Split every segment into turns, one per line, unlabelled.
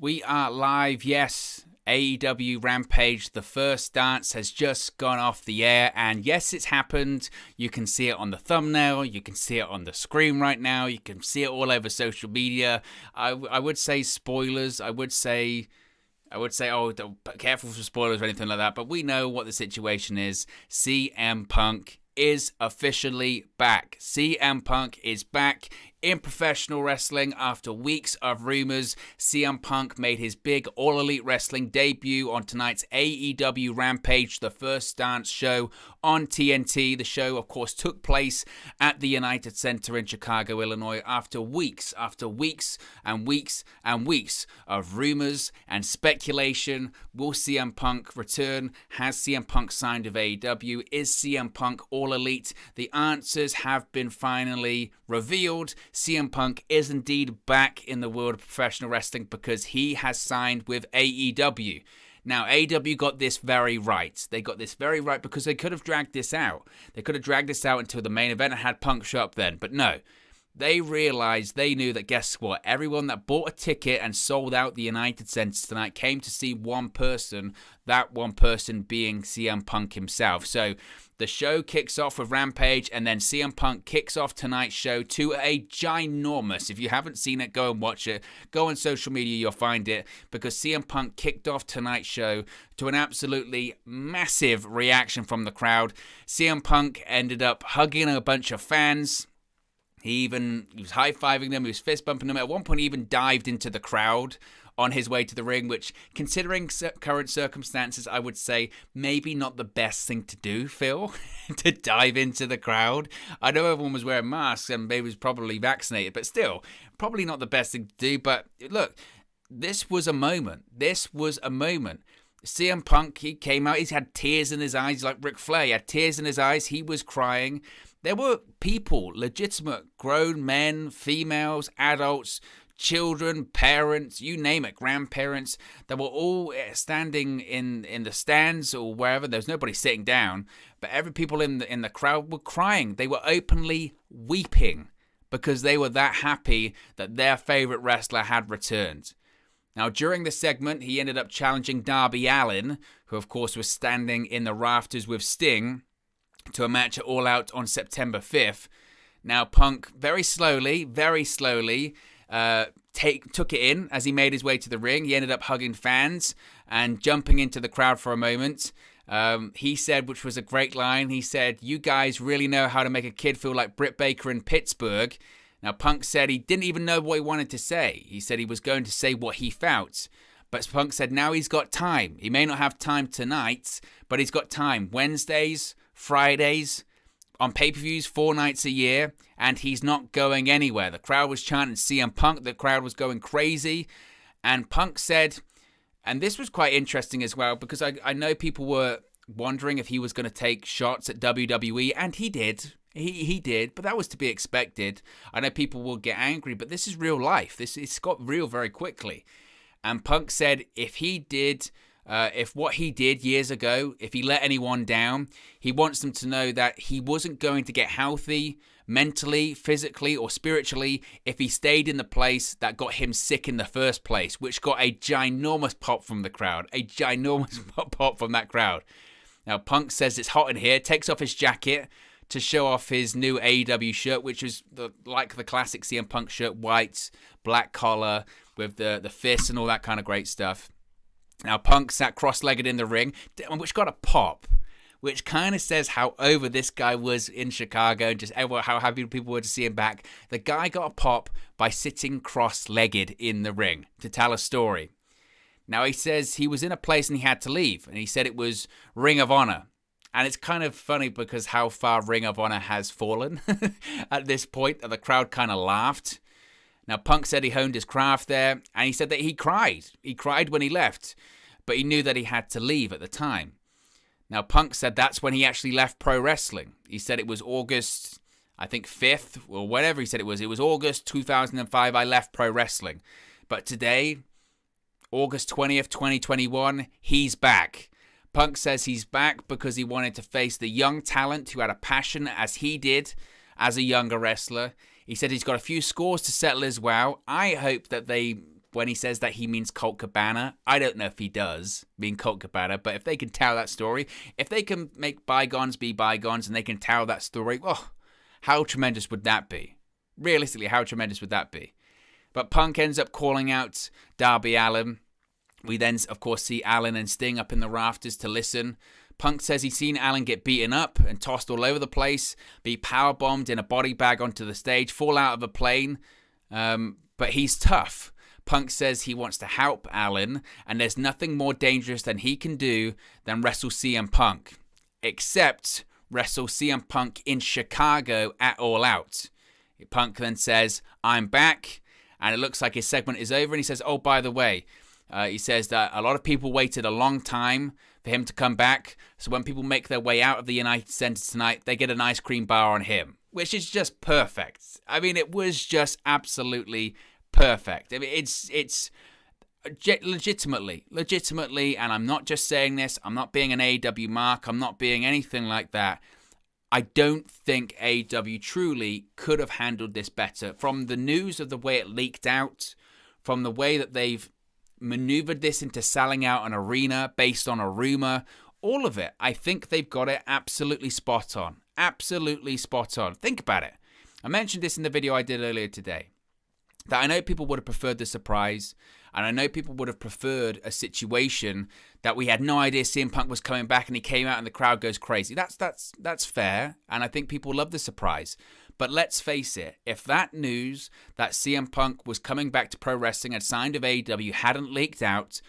We are live, yes. AEW Rampage, the first dance has just gone off the air, and yes, it's happened. You can see it on the thumbnail, you can see it on the screen right now, you can see it all over social media. I would say spoilers, I would say, oh, don't, careful for spoilers or anything like that, but we know what the situation is. CM Punk is officially back. CM Punk is back in professional wrestling after weeks of rumors. CM Punk made his big All Elite Wrestling debut on tonight's AEW Rampage, the first dance show on TNT. The show, of course, took place at the United Center in Chicago, Illinois, after weeks and weeks and weeks of rumors and speculation. Will CM Punk return? Has CM Punk signed with AEW? Is CM Punk All Elite? The answers have been finally revealed. CM Punk is indeed back in the world of professional wrestling because he has signed with AEW. Now, AEW got this very right. They got this very right because they could have dragged this out. They could have dragged this out until the main event and had Punk show up then. But no, they realized, they knew that, guess what? Everyone that bought a ticket and sold out the United Center tonight came to see one person, that one person being CM Punk himself. So the show kicks off with Rampage, and then CM Punk kicks off tonight's show to a ginormous, if you haven't seen it, go and watch it. Go on social media, you'll find it, because CM Punk kicked off tonight's show to an absolutely massive reaction from the crowd. CM Punk ended up hugging a bunch of fans. He was high-fiving them, he was fist-bumping them. At one point, he even dived into the crowd on his way to the ring, which, considering current circumstances, I would say maybe not the best thing to do, Phil, to dive into the crowd. I know everyone was wearing masks and maybe was probably vaccinated, but still, probably not the best thing to do. But look, this was a moment. CM Punk, he came out, he's had tears in his eyes, like Ric Flair. He had tears in his eyes, he was crying. There were people, legitimate, grown men, females, adults, children, parents, you name it, grandparents, that were all standing in the stands or wherever. There was nobody sitting down, but every people in the crowd were crying. They were openly weeping because they were that happy that their favorite wrestler had returned. Now, during the segment, he ended up challenging Darby Allin, who of course was standing in the rafters with Sting, to a match at All Out on September 5th. Now, Punk very slowly, took it in as he made his way to the ring. He ended up hugging fans and jumping into the crowd for a moment. He said, which was a great line, he said, "You guys really know how to make a kid feel like Britt Baker in Pittsburgh." Now, Punk said he didn't even know what he wanted to say. He said he was going to say what he felt. But Punk said now he's got time. He may not have time tonight, but he's got time. Wednesdays, Fridays, on pay-per-views 4 nights a year, and he's not going anywhere. The crowd was chanting CM Punk. The crowd was going crazy. And Punk said, and this was quite interesting as well, because I know people were wondering if he was going to take shots at WWE, and he did. He did, but that was to be expected. I know people will get angry, but this is real life. It's got real very quickly. And Punk said if what he did years ago, if he let anyone down, he wants them to know that he wasn't going to get healthy mentally, physically, or spiritually if he stayed in the place that got him sick in the first place, which got a ginormous pop from the crowd. A ginormous pop from that crowd. Now, Punk says it's hot in here, takes off his jacket to show off his new AEW shirt, which is like the classic CM Punk shirt, white, black collar, with the fists and all that kind of great stuff. Now, Punk sat cross-legged in the ring, which got a pop, which kind of says how over this guy was in Chicago, and just how happy people were to see him back. The guy got a pop by sitting cross-legged in the ring to tell a story. Now, he says he was in a place and he had to leave, and he said it was Ring of Honor. And it's kind of funny because how far Ring of Honor has fallen at this point, that the crowd kind of laughed. Now, Punk said he honed his craft there, and he said that he cried. He cried when he left, but he knew that he had to leave at the time. Now, Punk said that's when he actually left pro wrestling. He said it was August, I think 5th, or whatever he said it was. It was August 2005, I left pro wrestling. But today, August 20th, 2021, he's back. Punk says he's back because he wanted to face the young talent who had a passion as he did as a younger wrestler. He said he's got a few scores to settle as well. I hope that they when he says that he means Colt Cabana. I don't know if he does mean Colt Cabana, but if they can tell that story, if they can make bygones be bygones and they can tell that story, oh, how tremendous would that be? Realistically, how tremendous would that be? But Punk ends up calling out Darby Allin. We then, of course, see Allin and Sting up in the rafters to listen. Punk says he's seen Allin get beaten up and tossed all over the place, be powerbombed in a body bag onto the stage, fall out of a plane, but he's tough. Punk says he wants to help Allin, and there's nothing more dangerous than he can do than wrestle CM Punk, except wrestle CM Punk in Chicago at All Out. Punk then says, I'm back, and it looks like his segment is over, and he says, oh, by the way, he says that a lot of people waited a long time for him to come back. So when people make their way out of the United Center tonight, they get an ice cream bar on him, which is just perfect. I mean, it was just absolutely perfect. I mean, it's legitimately, and I'm not just saying this. I'm not being an AEW mark. I'm not being anything like that. I don't think AEW truly could have handled this better. From the news of the way it leaked out, from the way that they've maneuvered this into selling out an arena based on a rumor, all of it, I think they've got it absolutely spot on. Absolutely spot on. Think about it. I mentioned this in the video I did earlier today, that I know people would have preferred the surprise, and I know people would have preferred a situation that we had no idea CM Punk was coming back and he came out and the crowd goes crazy. That's fair, and I think people love the surprise. But let's face it, if that news that CM Punk was coming back to pro wrestling and signed with AEW hadn't leaked out,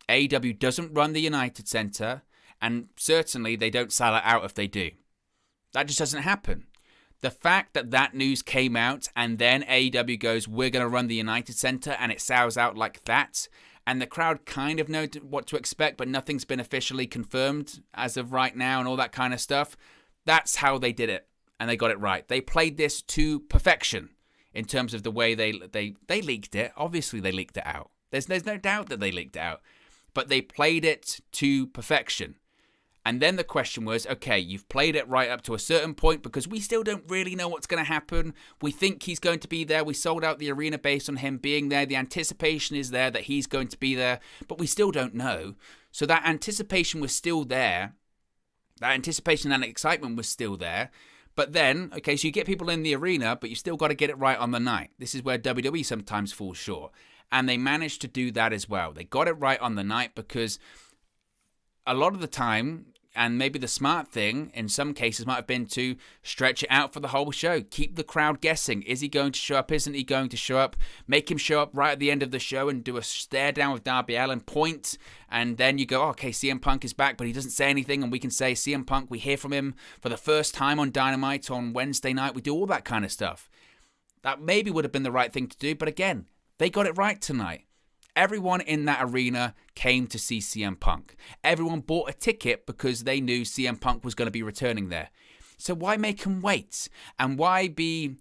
AEW doesn't run the United Center, and certainly they don't sell it out if they do. That just doesn't happen. The fact that that news came out and then AEW goes, we're going to run the United Center, and it sells out like that, and the crowd kind of know what to expect, but nothing's been officially confirmed as of right now and all that kind of stuff, that's how they did it. And they got it right. They played this to perfection in terms of the way they leaked it. Obviously, they leaked it out. There's no doubt that they leaked it out. But they played it to perfection. And then the question was, okay, you've played it right up to a certain point because we still don't really know what's going to happen. We think he's going to be there. We sold out the arena based on him being there. The anticipation is there that he's going to be there, but we still don't know. So that anticipation was still there. That anticipation and excitement was still there. But then, okay, so you get people in the arena, but you still got to get it right on the night. This is where WWE sometimes falls short. And they managed to do that as well. They got it right on the night because a lot of the time, and maybe the smart thing in some cases might have been to stretch it out for the whole show. Keep the crowd guessing. Is he going to show up? Isn't he going to show up? Make him show up right at the end of the show and do a stare down with Darby Allin, point, and then you go, oh, okay, CM Punk is back, but he doesn't say anything, and we can say CM Punk, we hear from him for the first time on Dynamite on Wednesday night. We do all that kind of stuff. That maybe would have been the right thing to do, but again, they got it right tonight. Everyone in that arena came to see CM Punk. Everyone bought a ticket because they knew CM Punk was going to be returning there. So why make him wait? And why be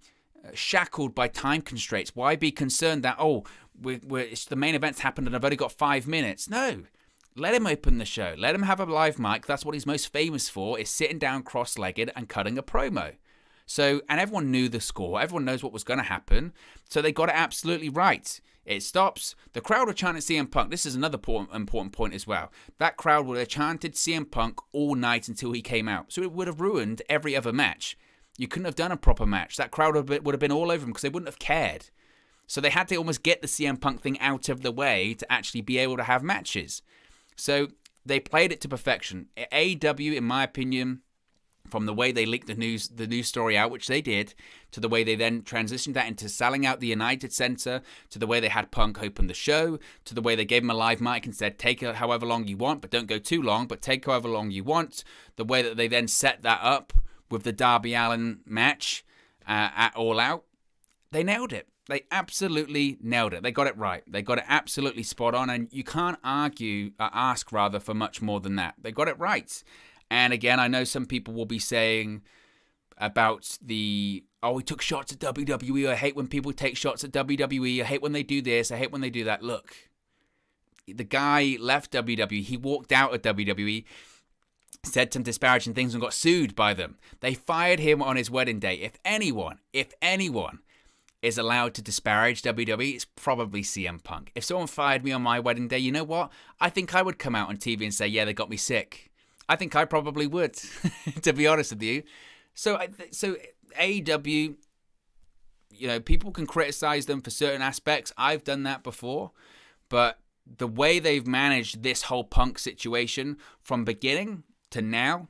shackled by time constraints? Why be concerned that, it's the main event's happened and I've only got 5 minutes? No. Let him open the show. Let him have a live mic. That's what he's most famous for, is sitting down cross-legged and cutting a promo. So, and everyone knew the score. Everyone knows what was going to happen. So they got it absolutely right. It stops. The crowd were chanting CM Punk. This is another important point as well. That crowd would have chanted CM Punk all night until he came out. So it would have ruined every other match. You couldn't have done a proper match. That crowd would have been all over him because they wouldn't have cared. So they had to almost get the CM Punk thing out of the way to actually be able to have matches. So they played it to perfection. AEW, in my opinion, from the way they leaked the news story out, which they did, to the way they then transitioned that into selling out the United Center, to the way they had Punk open the show, to the way they gave him a live mic and said, take it however long you want, but don't go too long, but take however long you want, the way that they then set that up with the Darby Allin match at All Out, they nailed it. They absolutely nailed it. They got it right. They got it absolutely spot on, and you can't ask for much more than that. They got it right. And again, I know some people will be saying about he took shots at WWE. I hate when people take shots at WWE. I hate when they do this. I hate when they do that. Look, the guy left WWE. He walked out of WWE, said some disparaging things and got sued by them. They fired him on his wedding day. If anyone is allowed to disparage WWE, it's probably CM Punk. If someone fired me on my wedding day, you know what? I think I would come out on TV and say, yeah, they got me sick. I think I probably would, to be honest with you. So AEW, people can criticize them for certain aspects. I've done that before. But the way they've managed this whole Punk situation from beginning to now,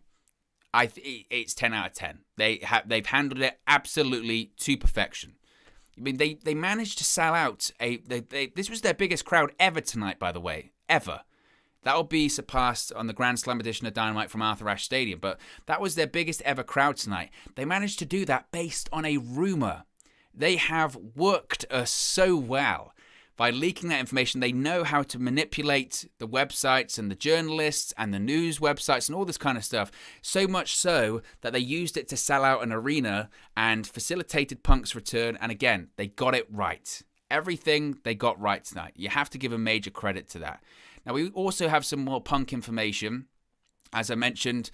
it's 10 out of 10. They've handled it absolutely to perfection. I mean, they managed to sell out this was their biggest crowd ever tonight, by the way, ever. That'll be surpassed on the Grand Slam edition of Dynamite from Arthur Ashe Stadium, but that was their biggest ever crowd tonight. They managed to do that based on a rumor. They have worked us so well. By leaking that information, they know how to manipulate the websites and the journalists and the news websites and all this kind of stuff. So much so that they used it to sell out an arena and facilitated Punk's return. And again, they got it right. Everything they got right tonight. You have to give a major credit to that. Now, we also have some more Punk information. As I mentioned,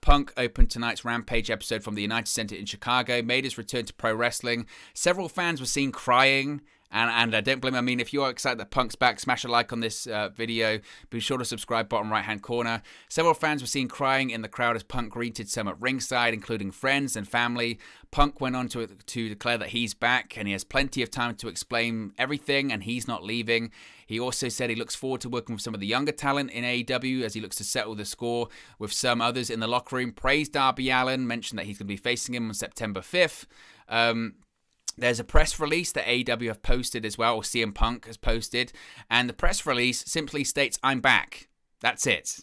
Punk opened tonight's Rampage episode from the United Center in Chicago, made his return to pro wrestling. Several fans were seen crying. And I don't blame him. I mean, if you are excited that Punk's back, smash a like on this video. Be sure to subscribe, bottom right-hand corner. Several fans were seen crying in the crowd as Punk greeted some at ringside, including friends and family. Punk went on to declare that he's back and he has plenty of time to explain everything and he's not leaving. He also said he looks forward to working with some of the younger talent in AEW as he looks to settle the score with some others in the locker room. Praised Darby Allin, mentioned that he's going to be facing him on September 5th. There's a press release that AEW have posted as well, or CM Punk has posted, and the press release simply states, I'm back. That's it.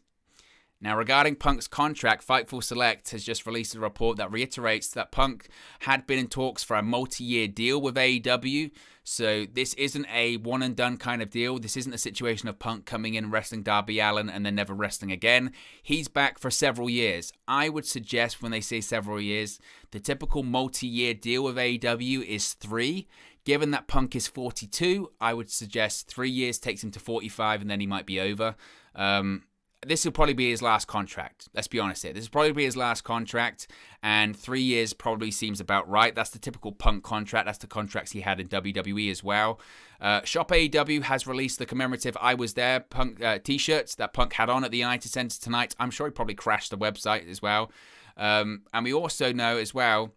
Now, regarding Punk's contract, Fightful Select has just released a report that reiterates that Punk had been in talks for a multi-year deal with AEW. So this isn't a one-and-done kind of deal. This isn't a situation of Punk coming in, wrestling Darby Allin, and then never wrestling again. He's back for several years. I would suggest when they say several years, the typical multi-year deal with AEW is 3. Given that Punk is 42, I would suggest 3 years takes him to 45, and then he might be over. This will probably be his last contract. Let's be honest here. This will probably be his last contract, and 3 years probably seems about right. That's the typical Punk contract. That's the contracts he had in WWE as well. Shop AEW has released the commemorative I Was There Punk t-shirts that Punk had on at the United Center tonight. I'm sure he probably crashed the website as well. And we also know as well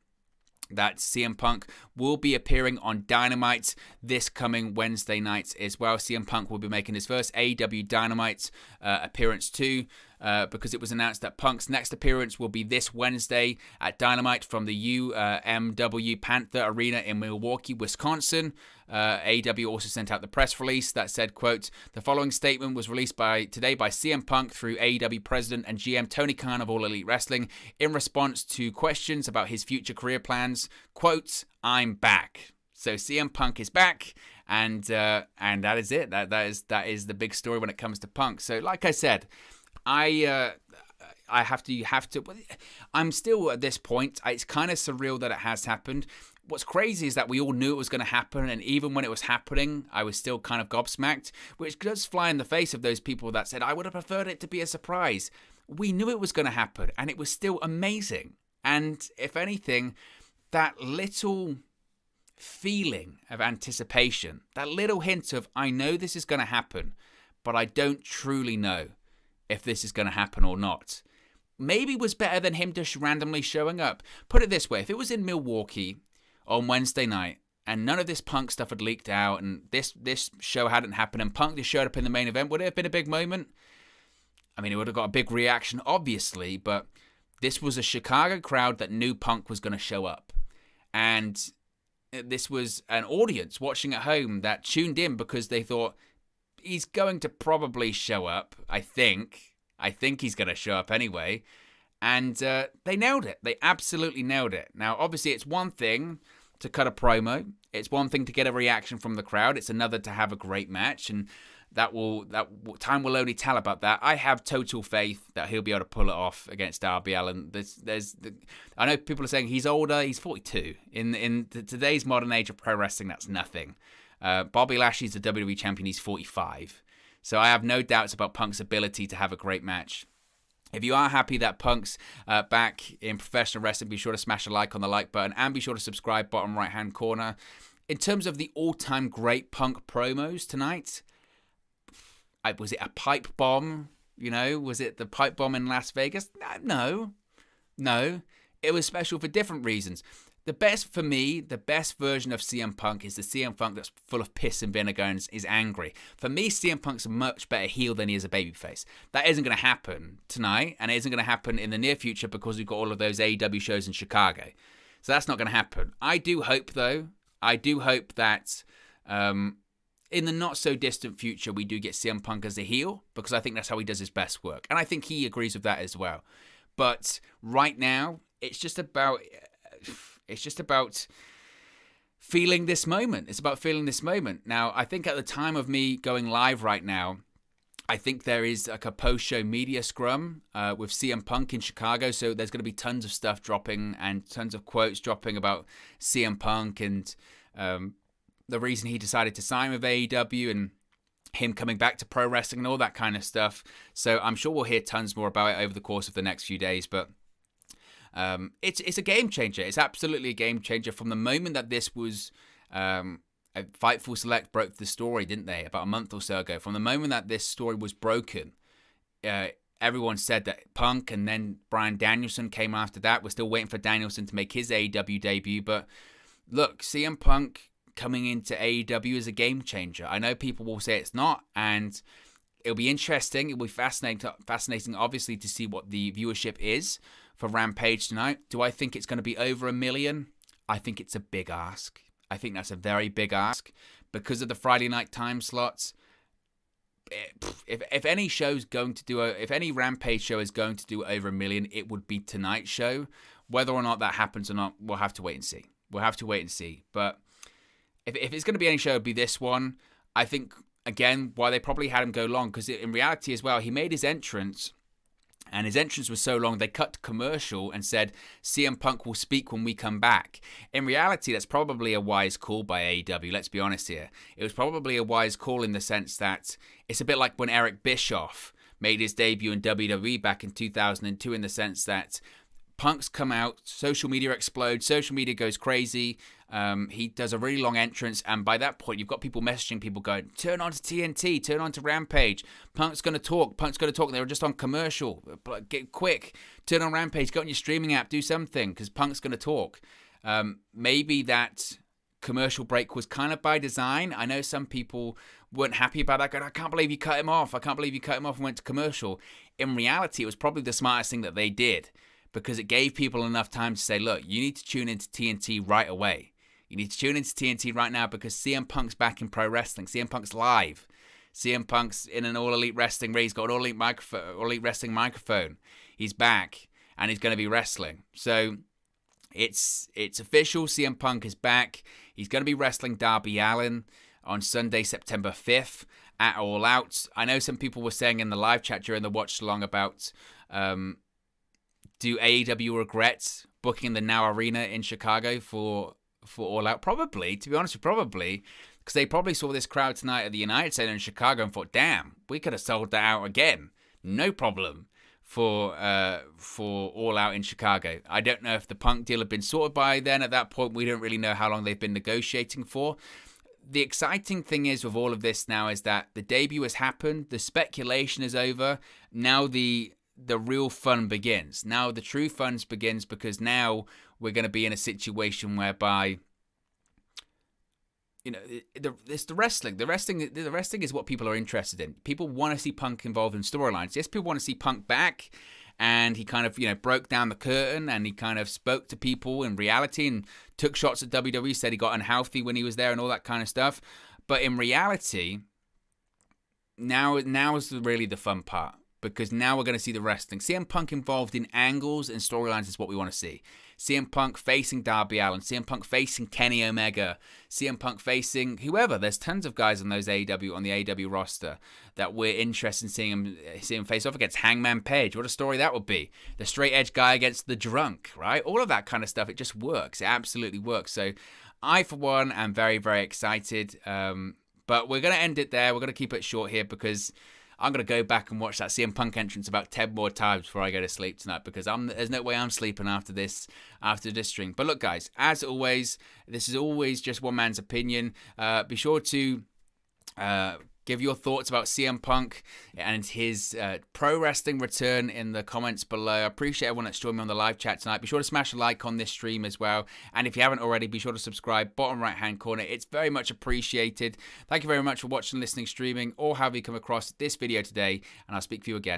that CM Punk will be appearing on Dynamite this coming Wednesday night as well. CM Punk will be making his first AEW Dynamite appearance too, because it was announced that Punk's next appearance will be this Wednesday at Dynamite from the UMW Panther Arena in Milwaukee, Wisconsin. AEW also sent out the press release that said, quote, the following statement was released today by CM Punk through AEW President and GM Tony Khan of All Elite Wrestling in response to questions about his future career plans. Quote, I'm back. So CM Punk is back, and that is it. That is the big story when it comes to Punk. So like I said, I have to. I'm still at this point. It's kind of surreal that it has happened. What's crazy is that we all knew it was going to happen, and even when it was happening, I was still kind of gobsmacked, which does fly in the face of those people that said, I would have preferred it to be a surprise. We knew it was going to happen, and it was still amazing. And if anything, that little feeling of anticipation, that little hint of, I know this is going to happen, but I don't truly know if this is going to happen or not, maybe was better than him just randomly showing up. Put it this way, if it was in Milwaukee on Wednesday night and none of this Punk stuff had leaked out and this show hadn't happened and Punk just showed up in the main event, would it have been a big moment? I mean, it would have got a big reaction, obviously, but this was a Chicago crowd that knew Punk was going to show up. And this was an audience watching at home that tuned in because they thought, he's going to probably show up, I think. I think he's going to show up anyway. And they nailed it. They absolutely nailed it. Now, obviously, it's one thing to cut a promo. It's one thing to get a reaction from the crowd. It's another to have a great match. And time will only tell about that. I have total faith that he'll be able to pull it off against Darby Allin. I know people are saying he's older. He's 42. In today's modern age of pro wrestling, that's nothing. Bobby Lashley's the WWE champion. He's 45. So I have no doubts about Punk's ability to have a great match. If you are happy that Punk's back in professional wrestling, be sure to smash a like on the like button and be sure to subscribe, bottom right-hand corner. in terms of the all-time great Punk promos tonight, was it a pipe bomb? Was it the pipe bomb in Las Vegas? No. It was special for different reasons. The best version of CM Punk is the CM Punk that's full of piss and vinegar and is angry. For me, CM Punk's a much better heel than he is a babyface. That isn't going to happen tonight, and it isn't going to happen in the near future because we've got all of those AEW shows in Chicago. So that's not going to happen. I do hope, though, that in the not-so-distant future, we do get CM Punk as a heel, because I think that's how he does his best work. And I think he agrees with that as well. But right now, it's just about feeling this moment. It's about feeling this moment. Now, I think at the time of me going live right now, I think there is like a post-show media scrum with CM Punk in Chicago. So there's going to be tons of stuff dropping and tons of quotes dropping about CM Punk and the reason he decided to sign with AEW and him coming back to pro wrestling and all that kind of stuff. So I'm sure we'll hear tons more about it over the course of the next few days. But it's a game changer. It's absolutely a game changer. From the moment that this was Fightful Select broke the story, didn't they, about a month or so ago? From the moment that this story was broken, everyone said that Punk and then Bryan Danielson came after that. We're still waiting for Danielson to make his AEW debut. But look, CM Punk coming into AEW is a game changer. I know people will say it's not, and it'll be interesting. It'll be fascinating, obviously, to see what the viewership is for Rampage tonight. Do I think it's going to be over 1 million? I think it's a big ask. I think that's a very big ask because of the Friday night time slots. If any show's going to do if any Rampage show is going to do over 1 million, it would be tonight's show. Whether or not that happens or not, we'll have to wait and see. But if it's going to be any show, it'd be this one. I think, again, why they probably had him go long, because in reality as well, he made his entrance, and his entrance was so long, they cut to commercial and said, CM Punk will speak when we come back. In reality, that's probably a wise call by AEW, let's be honest here. It was probably a wise call in the sense that it's a bit like when Eric Bischoff made his debut in WWE back in 2002, in the sense that Punk's come out, social media explodes, social media goes crazy. He does a really long entrance, and by that point, you've got people messaging people going, turn on to TNT, turn on to Rampage. Punk's going to talk. They were just on commercial. Get quick. Turn on Rampage. Go on your streaming app. Do something, because Punk's going to talk. Maybe that commercial break was kind of by design. I know some people weren't happy about that. Going, I can't believe you cut him off. And went to commercial. In reality, it was probably the smartest thing that they did, because it gave people enough time to say, look, you need to tune into TNT right away. You need to tune into TNT right now because CM Punk's back in pro wrestling. CM Punk's live. CM Punk's in an All Elite Wrestling ring. He's got an All Elite Wrestling microphone. He's back, and he's going to be wrestling. So it's official. CM Punk is back. He's going to be wrestling Darby Allin on Sunday, September 5th at All Out. I know some people were saying in the live chat during the watch along about... do AEW regret booking the Now Arena in Chicago for All Out? Probably, to be honest, probably. Because they probably saw this crowd tonight at the United Center in Chicago and thought, damn, we could have sold that out again. No problem for All Out in Chicago. I don't know if the Punk deal had been sorted by then. At that point, we don't really know how long they've been negotiating for. The exciting thing is with all of this now is that the debut has happened. The speculation is over. Now the real fun begins. Now the true fun begins, because now we're going to be in a situation whereby, you know, it's the wrestling. The wrestling is what people are interested in. People want to see Punk involved in storylines. Yes, people want to see Punk back, and he kind of, you know, broke down the curtain and he kind of spoke to people in reality and took shots at WWE, said he got unhealthy when he was there and all that kind of stuff. But in reality, now is really the fun part. Because now we're going to see the wrestling. CM Punk involved in angles and storylines is what we want to see. CM Punk facing Darby Allin. CM Punk facing Kenny Omega. CM Punk facing whoever. There's tons of guys on the AEW roster that we're interested in seeing him face off against. Hangman Page. What a story that would be. The straight edge guy against the drunk, right? All of that kind of stuff. It just works. It absolutely works. So I, for one, am very, very excited. But we're going to end it there. We're going to keep it short here because I'm going to go back and watch that CM Punk entrance about 10 more times before I go to sleep tonight, because there's no way I'm sleeping after this stream. But look, guys, as always, this is always just one man's opinion. Be sure to give your thoughts about CM Punk and his pro wrestling return in the comments below. I appreciate everyone that's joined me on the live chat tonight. Be sure to smash a like on this stream as well. And if you haven't already, be sure to subscribe, bottom right-hand corner. It's very much appreciated. Thank you very much for watching, listening, streaming, or however you come across this video today. And I'll speak to you again